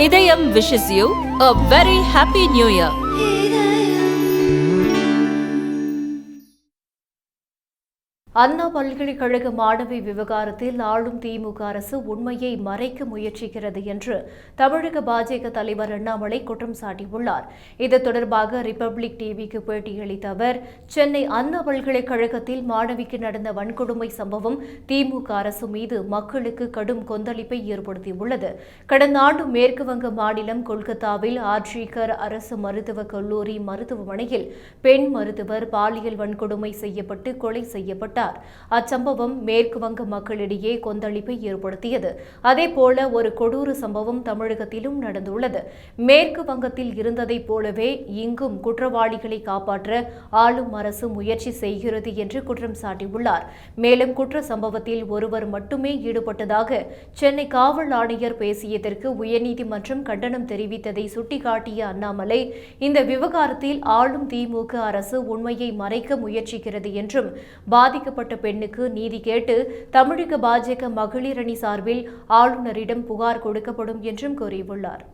இதயம் wishes you a very happy new year. அண்ணா பல்கலைக்கழக மாணவி விவகாரத்தில் ஆளும் திமுக அரசு உண்மையை மறைக்க முயற்சிக்கிறது என்று தமிழக பாஜக தலைவர் அண்ணாமலை குற்றம் சாட்டியுள்ளார். இது தொடர்பாக ரிபப்ளிக் டிவிக்கு பேட்டியளித்த அவர், சென்னை அண்ணா பல்கலைக்கழகத்தில் மாணவிக்கு நடந்த வன்கொடுமை சம்பவம் திமுக அரசு மீது மக்களுக்கு கடும் கொந்தளிப்பை ஏற்படுத்தியுள்ளது. கடந்த ஆண்டு மேற்குவங்க மாநிலம் கொல்கத்தாவில் ஆர்ஜிகர் அரசு மருத்துவக் கல்லூரி மருத்துவமனையில் பெண் மருத்துவர் பாலியல் வன்கொடுமை செய்யப்பட்டு கொலை செய்யப்பட்டார். அச்சம்பவம் மேற்கு வங்க மக்களிடையே கொந்தளிப்பை ஏற்படுத்தியது. அதேபோல ஒரு கொடூர சம்பவம் தமிழகத்திலும் நடந்துள்ளது. மேற்கு வங்கத்தில் இருந்ததைப் போலவே இங்கும் குற்றவாளிகளை காப்பாற்ற ஆளும் அரசு முயற்சி செய்கிறது என்று குற்றம் சாட்டியுள்ளார். மேலும் குற்ற சம்பவத்தில் ஒருவர் மட்டுமே ஈடுபட்டதாக சென்னை காவல் ஆணையர் பேசியதற்கு உயர்நீதிமன்றம் கண்டனம் தெரிவித்ததை சுட்டிக்காட்டிய அண்ணாமலை, இந்த விவகாரத்தில் ஆளும் திமுக அரசு உண்மையை மறைக்க முயற்சிக்கிறது என்றும், பாதிக்கப்பட்ட பெண்ணுக்கு நீதி கேட்டு தமிழக பாஜக மகளிர் அணி சார்பில் ஆளுநரிடம் புகார் கொடுக்கப்படும் என்றும் கூறியுள்ளார்.